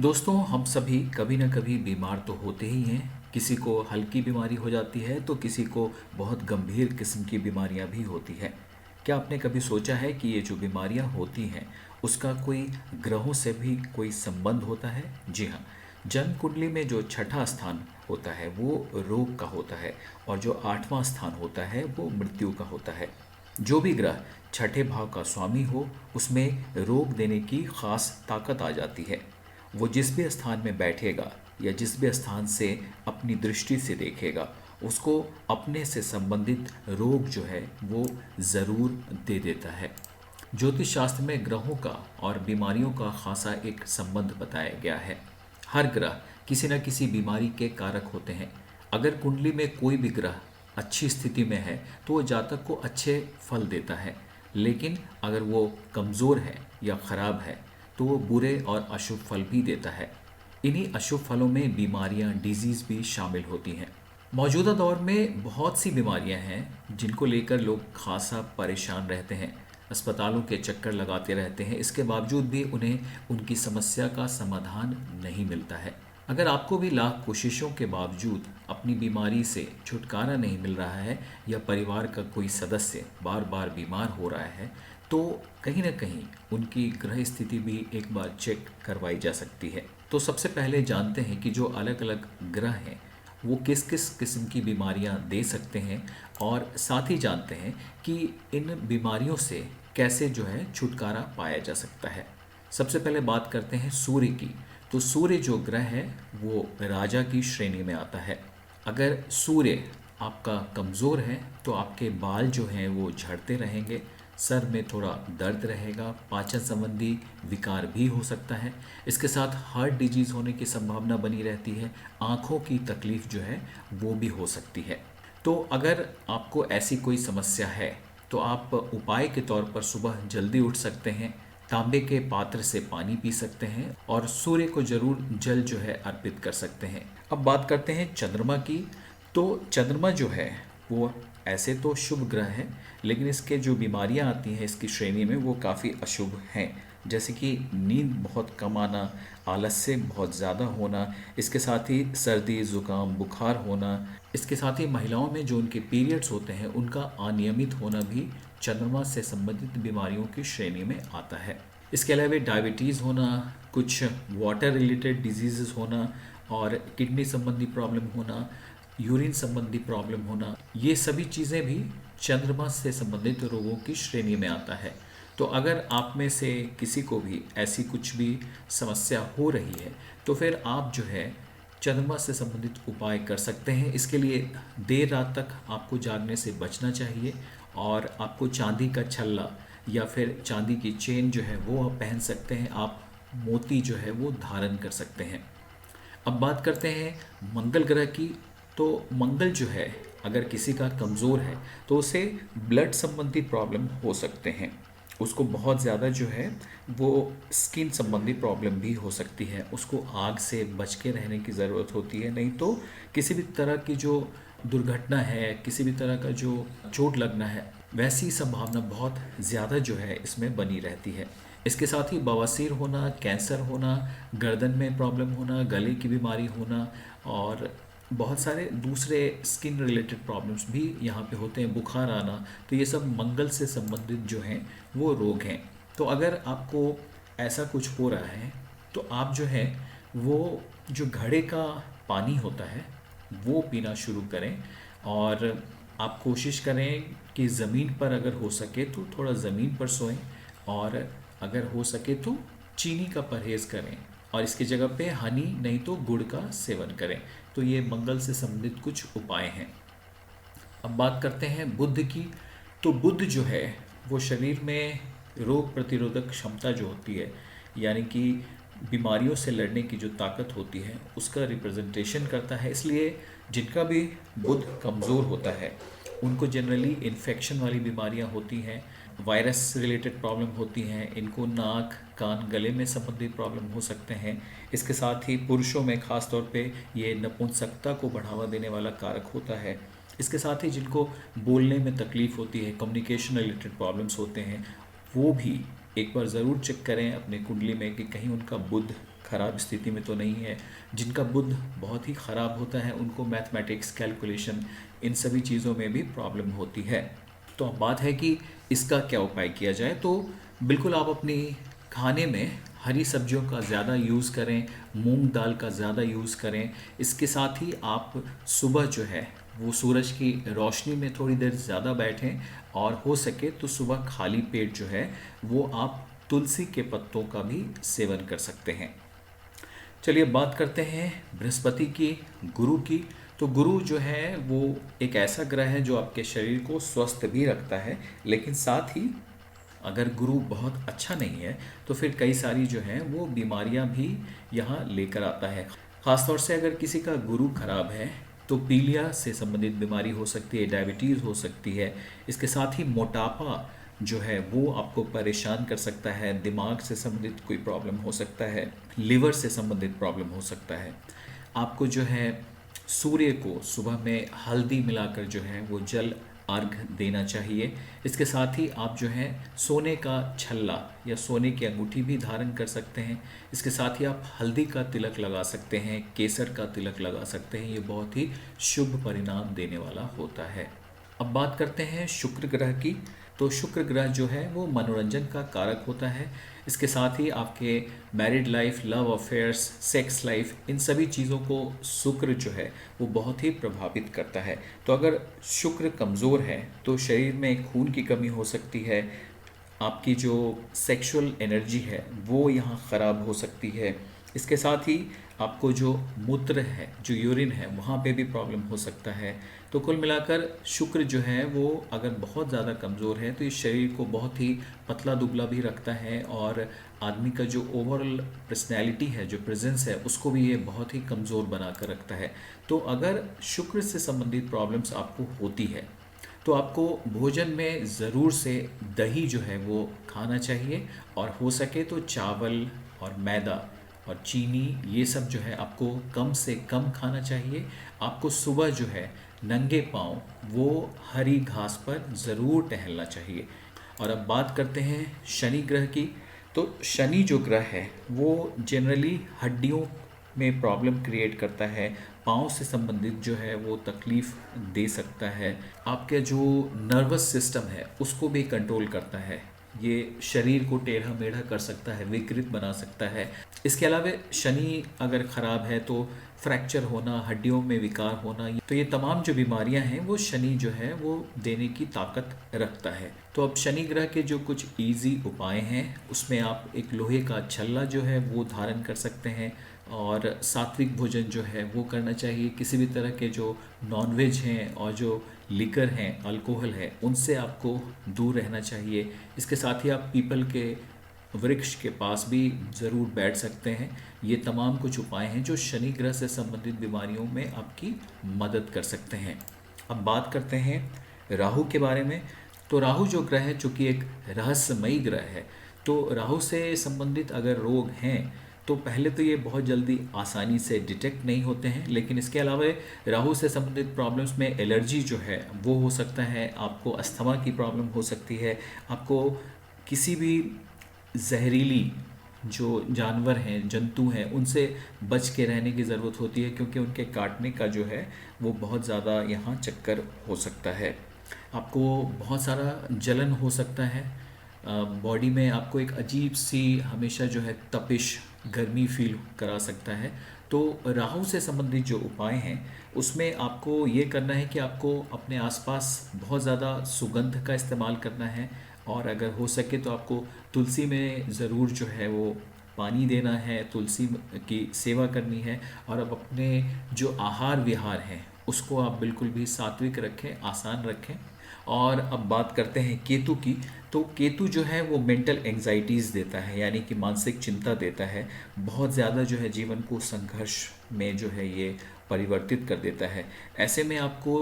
दोस्तों, हम सभी कभी ना कभी बीमार तो होते ही हैं। किसी को हल्की बीमारी हो जाती है तो किसी को बहुत गंभीर किस्म की बीमारियां भी होती है। क्या आपने कभी सोचा है कि ये जो बीमारियां होती हैं उसका कोई ग्रहों से भी कोई संबंध होता है? जी हाँ। जन्म कुंडली में जो छठा स्थान होता है वो रोग का होता है और जो आठवां स्थान होता है वो मृत्यु का होता है। जो भी ग्रह छठे भाव का स्वामी हो उसमें रोग देने की खास ताकत आ जाती है। वो जिस भी स्थान में बैठेगा या जिस भी स्थान से अपनी दृष्टि से देखेगा उसको अपने से संबंधित रोग जो है वो ज़रूर दे देता है। ज्योतिष शास्त्र में ग्रहों का और बीमारियों का खासा एक संबंध बताया गया है। हर ग्रह किसी न किसी बीमारी के कारक होते हैं। अगर कुंडली में कोई भी ग्रह अच्छी स्थिति में है तो वो जातक को अच्छे फल देता है, लेकिन अगर वो कमज़ोर है या ख़राब है तो वो बुरे और अशुभ फल भी देता है। इन्हीं अशुभ फलों में बीमारियां, डिजीज़ भी शामिल होती हैं। मौजूदा दौर में बहुत सी बीमारियां हैं जिनको लेकर लोग खासा परेशान रहते हैं, अस्पतालों के चक्कर लगाते रहते हैं। इसके बावजूद भी उन्हें उनकी समस्या का समाधान नहीं मिलता है। अगर आपको भी लाख कोशिशों के बावजूद अपनी बीमारी से छुटकारा नहीं मिल रहा है या परिवार का कोई सदस्य बार बार बीमार हो रहा है तो कहीं ना कहीं उनकी ग्रह स्थिति भी एक बार चेक करवाई जा सकती है। तो सबसे पहले जानते हैं कि जो अलग अलग ग्रह हैं वो किस किस किस्म की बीमारियां दे सकते हैं, और साथ ही जानते हैं कि इन बीमारियों से कैसे जो है छुटकारा पाया जा सकता है। सबसे पहले बात करते हैं सूर्य की। तो सूर्य जो ग्रह है वो राजा की श्रेणी में आता है। अगर सूर्य आपका कमज़ोर है तो आपके बाल जो हैं वो झड़ते रहेंगे, सर में थोड़ा दर्द रहेगा, पाचन संबंधी विकार भी हो सकता है। इसके साथ हार्ट डिजीज़ होने की संभावना बनी रहती है। आँखों की तकलीफ़ जो है वो भी हो सकती है। तो अगर आपको ऐसी कोई समस्या है तो आप उपाय के तौर पर सुबह जल्दी उठ सकते हैं, तांबे के पात्र से पानी पी सकते हैं और सूर्य को जरूर जल जो है अर्पित कर सकते हैं। अब बात करते हैं चंद्रमा की। तो चंद्रमा जो है वो ऐसे तो शुभ ग्रह है, लेकिन इसके जो बीमारियां आती हैं इसकी श्रेणी में वो काफ़ी अशुभ हैं। जैसे कि नींद बहुत कम आना, आलस्य बहुत ज़्यादा होना, इसके साथ ही सर्दी ज़ुकाम बुखार होना, इसके साथ ही महिलाओं में जो उनके पीरियड्स होते हैं उनका अनियमित होना भी चंद्रमा से संबंधित बीमारियों की श्रेणी में आता है। इसके अलावा डायबिटीज़ होना, कुछ वाटर रिलेटेड डिजीज़ होना और किडनी संबंधी प्रॉब्लम होना, यूरिन संबंधी प्रॉब्लम होना, ये सभी चीज़ें भी चंद्रमा से संबंधित रोगों की श्रेणी में आता है। तो अगर आप में से किसी को भी ऐसी कुछ भी समस्या हो रही है तो फिर आप जो है चंद्रमा से संबंधित उपाय कर सकते हैं। इसके लिए देर रात तक आपको जागने से बचना चाहिए और आपको चांदी का छल्ला या फिर चांदी की चेन जो है वो आप पहन सकते हैं। आप मोती जो है वो धारण कर सकते हैं। अब बात करते हैं मंगल ग्रह की। तो मंगल जो है अगर किसी का कमज़ोर है तो उसे ब्लड संबंधी प्रॉब्लम हो सकते हैं। उसको बहुत ज़्यादा जो है वो स्किन संबंधी प्रॉब्लम भी हो सकती है। उसको आग से बच के रहने की ज़रूरत होती है, नहीं तो किसी भी तरह की जो दुर्घटना है, किसी भी तरह का जो चोट लगना है, वैसी संभावना बहुत ज़्यादा जो है इसमें बनी रहती है। इसके साथ ही बवासीर होना, कैंसर होना, गर्दन में प्रॉब्लम होना, गले की बीमारी होना और बहुत सारे दूसरे स्किन रिलेटेड प्रॉब्लम्स भी यहाँ पे होते हैं, बुखार आना। तो ये सब मंगल से संबंधित जो हैं वो रोग हैं। तो अगर आपको ऐसा कुछ हो रहा है तो आप जो है वो जो घड़े का पानी होता है वो पीना शुरू करें, और आप कोशिश करें कि ज़मीन पर अगर हो सके तो थोड़ा ज़मीन पर सोएं, और अगर हो सके तो चीनी का परहेज़ करें और इसकी जगह पे हनी नहीं तो गुड़ का सेवन करें। तो ये मंगल से संबंधित कुछ उपाय हैं। अब बात करते हैं बुध की। तो बुध जो है वो शरीर में रोग प्रतिरोधक क्षमता जो होती है, यानी कि बीमारियों से लड़ने की जो ताकत होती है उसका रिप्रेजेंटेशन करता है। इसलिए जिनका भी बुध कमज़ोर होता है उनको जनरली इन्फेक्शन वाली बीमारियां होती हैं, वायरस रिलेटेड प्रॉब्लम होती हैं, इनको नाक कान गले में संबंधित प्रॉब्लम हो सकते हैं। इसके साथ ही पुरुषों में ख़ास तौर पे ये नपुंसकता को बढ़ावा देने वाला कारक होता है। इसके साथ ही जिनको बोलने में तकलीफ़ होती है, कम्युनिकेशन रिलेटेड प्रॉब्लम्स होते हैं, वो भी एक बार ज़रूर चेक करें अपने कुंडली में कि कहीं उनका बुध ख़राब स्थिति में तो नहीं है। जिनका बुध बहुत ही ख़राब होता है उनको मैथमेटिक्स, कैलकुलेशन, इन सभी चीज़ों में भी प्रॉब्लम होती है। तो अब बात है कि इसका क्या उपाय किया जाए। तो बिल्कुल आप अपनी खाने में हरी सब्जियों का ज़्यादा यूज़ करें, मूंग दाल का ज़्यादा यूज़ करें। इसके साथ ही आप सुबह जो है वो सूरज की रोशनी में थोड़ी देर ज़्यादा बैठें, और हो सके तो सुबह खाली पेट जो है वो आप तुलसी के पत्तों का भी सेवन कर सकते हैं। चलिए बात करते हैं बृहस्पति की, गुरु की। तो गुरु जो है वो एक ऐसा ग्रह है जो आपके शरीर को स्वस्थ भी रखता है, लेकिन साथ ही अगर गुरु बहुत अच्छा नहीं है तो फिर कई सारी जो हैं वो बीमारियां भी यहाँ लेकर आता है। ख़ासतौर से अगर किसी का गुरु खराब है तो पीलिया से संबंधित बीमारी हो सकती है, डायबिटीज़ हो सकती है। इसके साथ ही मोटापा जो है वो आपको परेशान कर सकता है, दिमाग से संबंधित कोई प्रॉब्लम हो सकता है, लिवर से संबंधित प्रॉब्लम हो सकता है। आपको जो है सूर्य को सुबह में हल्दी मिलाकर जो है वो जल अर्घ देना चाहिए। इसके साथ ही आप जो है सोने का छल्ला या सोने की अंगूठी भी धारण कर सकते हैं। इसके साथ ही आप हल्दी का तिलक लगा सकते हैं, केसर का तिलक लगा सकते हैं। ये बहुत ही शुभ परिणाम देने वाला होता है। अब बात करते हैं शुक्र ग्रह की। तो शुक्र ग्रह जो है वो मनोरंजन का कारक होता है। इसके साथ ही आपके married life, love affairs, sex life, इन सभी चीज़ों को शुक्र जो है वो बहुत ही प्रभावित करता है। तो अगर शुक्र कमज़ोर है तो शरीर में खून की कमी हो सकती है, आपकी जो सेक्सुअल एनर्जी है वो यहाँ ख़राब हो सकती है। इसके साथ ही आपको जो मूत्र है, जो यूरिन है, वहाँ पे भी प्रॉब्लम हो सकता है। तो कुल मिलाकर शुक्र जो है वो अगर बहुत ज़्यादा कमज़ोर है तो इस शरीर को बहुत ही पतला दुबला भी रखता है, और आदमी का जो ओवरऑल पर्सनैलिटी है, जो प्रेजेंस है, उसको भी ये बहुत ही कमज़ोर बना कर रखता है। तो अगर शुक्र से संबंधित प्रॉब्लम्स आपको होती है तो आपको भोजन में ज़रूर से दही जो है वो खाना चाहिए, और हो सके तो चावल और मैदा और चीनी ये सब जो है आपको कम से कम खाना चाहिए। आपको सुबह जो है नंगे पाँव वो हरी घास पर ज़रूर टहलना चाहिए। और अब बात करते हैं शनि ग्रह की। तो शनि जो ग्रह है वो जनरली हड्डियों में प्रॉब्लम क्रिएट करता है, पाँव से संबंधित जो है वो तकलीफ़ दे सकता है, आपके जो नर्वस सिस्टम है उसको भी कंट्रोल करता है, ये शरीर को टेढ़ा मेढ़ा कर सकता है, विकृत बना सकता है। इसके अलावा शनि अगर ख़राब है तो फ्रैक्चर होना, हड्डियों में विकार होना, तो ये तमाम जो बीमारियां हैं वो शनि जो है वो देने की ताकत रखता है। तो अब शनि ग्रह के जो कुछ इजी उपाय हैं उसमें आप एक लोहे का छल्ला जो है वो धारण कर सकते हैं, और सात्विक भोजन जो है वो करना चाहिए। किसी भी तरह के जो नॉनवेज हैं और जो लिकर हैं, अल्कोहल है, उनसे आपको दूर रहना चाहिए। इसके साथ ही आप पीपल के वृक्ष के पास भी ज़रूर बैठ सकते हैं। ये तमाम कुछ उपाय हैं जो शनि ग्रह से संबंधित बीमारियों में आपकी मदद कर सकते हैं। अब बात करते हैं राहु के बारे में। तो राहु जो ग्रह है, चूँकि एक रहस्यमयी ग्रह है, तो राहु से संबंधित अगर रोग हैं तो पहले तो ये बहुत जल्दी आसानी से डिटेक्ट नहीं होते हैं, लेकिन इसके अलावा राहु से संबंधित प्रॉब्लम्स में एलर्जी जो है वो हो सकता है, आपको अस्थमा की प्रॉब्लम हो सकती है, आपको किसी भी जहरीली जो जानवर हैं, जंतु हैं, उनसे बच के रहने की ज़रूरत होती है, क्योंकि उनके काटने का जो है वो बहुत ज़्यादा यहाँ चक्कर हो सकता है। आपको बहुत सारा जलन हो सकता है, बॉडी में आपको एक अजीब सी हमेशा जो है तपिश, गर्मी फील करा सकता है। तो राहु से संबंधित जो उपाय हैं उसमें आपको ये करना है कि आपको अपने आसपास बहुत ज़्यादा सुगंध का इस्तेमाल करना है, और अगर हो सके तो आपको तुलसी में ज़रूर जो है वो पानी देना है, तुलसी की सेवा करनी है। और अब अपने जो आहार विहार हैं उसको आप बिल्कुल भी सात्विक रखें, आसान रखें। और अब बात करते हैं केतु की। तो केतु जो है वो मेंटल एंग्जाइटीज़ देता है, यानी कि मानसिक चिंता देता है, बहुत ज़्यादा जो है जीवन को संघर्ष में जो है ये परिवर्तित कर देता है। ऐसे में आपको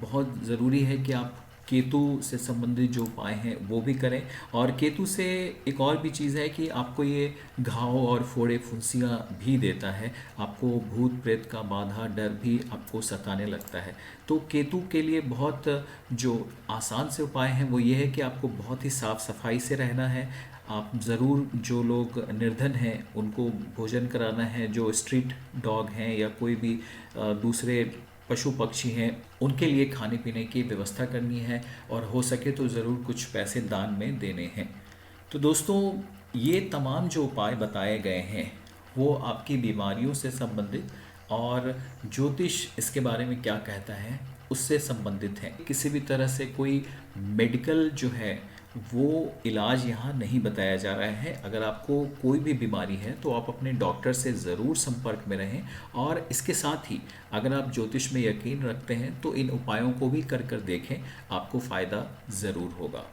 बहुत ज़रूरी है कि आप केतु से संबंधित जो उपाय हैं वो भी करें। और केतु से एक और भी चीज़ है कि आपको ये घाव और फोड़े फुंसियाँ भी देता है, आपको भूत प्रेत का बाधा डर भी आपको सताने लगता है। तो केतु के लिए बहुत जो आसान से उपाय हैं वो ये है कि आपको बहुत ही साफ़ सफाई से रहना है, आप ज़रूर, जो लोग निर्धन हैं उनको भोजन कराना है, जो स्ट्रीट डॉग हैं या कोई भी दूसरे पशु पक्षी हैं उनके लिए खाने पीने की व्यवस्था करनी है, और हो सके तो ज़रूर कुछ पैसे दान में देने हैं। तो दोस्तों, ये तमाम जो उपाय बताए गए हैं वो आपकी बीमारियों से संबंधित, और ज्योतिष इसके बारे में क्या कहता है उससे संबंधित है। किसी भी तरह से कोई मेडिकल जो है वो इलाज यहाँ नहीं बताया जा रहा है। अगर आपको कोई भी बीमारी है तो आप अपने डॉक्टर से ज़रूर संपर्क में रहें, और इसके साथ ही अगर आप ज्योतिष में यकीन रखते हैं तो इन उपायों को भी कर कर देखें, आपको फ़ायदा ज़रूर होगा।